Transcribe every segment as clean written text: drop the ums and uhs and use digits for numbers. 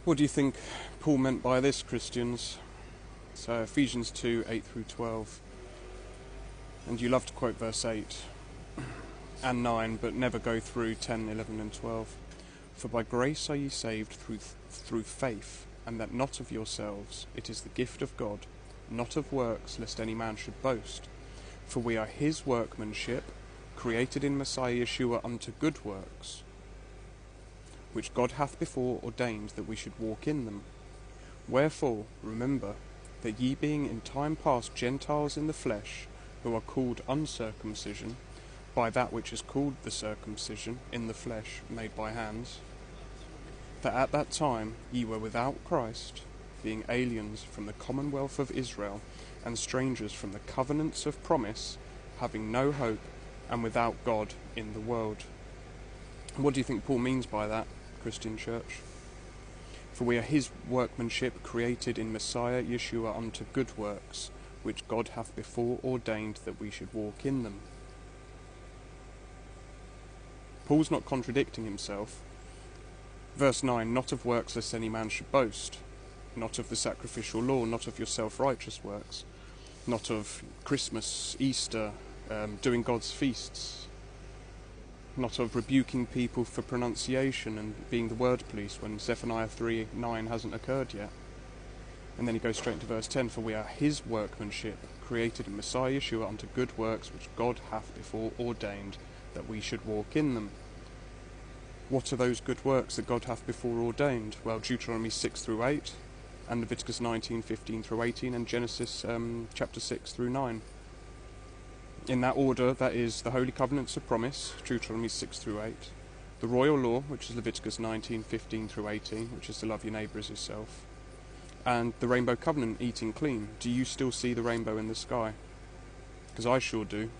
What do you think Paul meant by this, Christians? So Ephesians 2, 8 through 12. And you love to quote verse 8 and 9, but never go through 10, 11 and 12. For by grace are ye saved through faith, and that not of yourselves, it is the gift of God, not of works, lest any man should boast. For we are his workmanship, created in Messiah Yeshua unto good works, which God hath before ordained that we should walk in them. Wherefore, remember, that ye being in time past Gentiles in the flesh, who are called uncircumcision, by that which is called the circumcision in the flesh made by hands, that at that time ye were without Christ, being aliens from the commonwealth of Israel, and strangers from the covenants of promise, having no hope, and without God in the world. What do you think Paul means by that, Christian church? For we are his workmanship, created in Messiah Yeshua unto good works, which God hath before ordained that we should walk in them. Paul's not contradicting himself. Verse 9, not of works lest any man should boast, not of the sacrificial law, not of your self-righteous works, not of Christmas, Easter, doing God's feasts, not of rebuking people for pronunciation and being the word police when Zephaniah 3:9 hasn't occurred yet. And then he goes straight into verse 10, for we are his workmanship, created in Messiah Yeshua unto good works, which God hath before ordained that we should walk in them. What are those good works that God hath before ordained? Well, Deuteronomy 6 through 8, and Leviticus 19, 15 through 18, and Genesis chapter 6 through 9. In that order, that is the Holy Covenants of Promise, Deuteronomy 6 through 8, the Royal Law, which is Leviticus 19, 15 through 18, which is to love your neighbour as yourself, and the Rainbow Covenant, eating clean. Do you still see the rainbow in the sky? Because I sure do.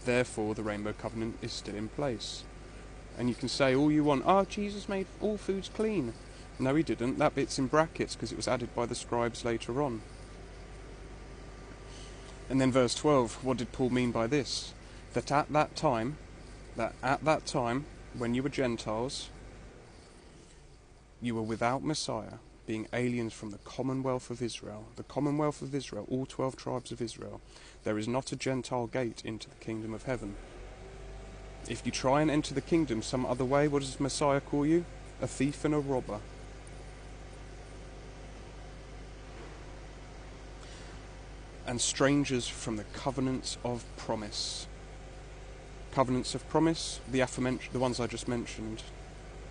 Therefore, the Rainbow Covenant is still in place. And you can say all you want, Jesus made all foods clean. No, he didn't. That bit's in brackets because it was added by the scribes later on. And then verse 12, what did Paul mean by this? That at that time, when you were Gentiles, you were without Messiah, being aliens from the commonwealth of Israel. The commonwealth of Israel, all 12 tribes of Israel. There is not a Gentile gate into the kingdom of heaven. If you try and enter the kingdom some other way, what does Messiah call you? A thief and a robber. And strangers from the covenants of promise. Covenants of promise, the ones I just mentioned.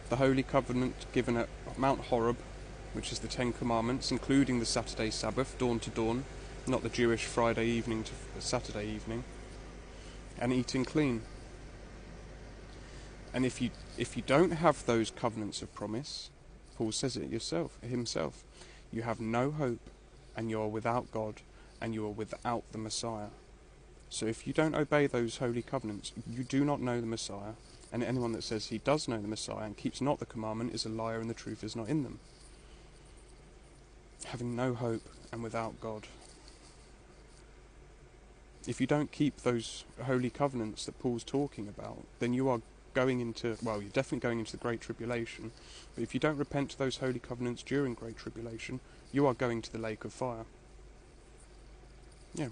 The Holy Covenant given at Mount Horeb, which is the 10 Commandments, including the Saturday Sabbath, dawn to dawn, not the Jewish Friday evening to Saturday evening, and eating clean. And if you don't have those covenants of promise, Paul says it himself, you have no hope, and you are without God, and you are without the Messiah. So if you don't obey those holy covenants, you do not know the Messiah, and anyone that says he does know the Messiah and keeps not the commandment is a liar, and the truth is not in them. Having no hope and without God. If you don't keep those holy covenants that Paul's talking about, then you are you're definitely going into the Great Tribulation. But if you don't repent to those holy covenants during Great Tribulation, you are going to the lake of fire. Yeah.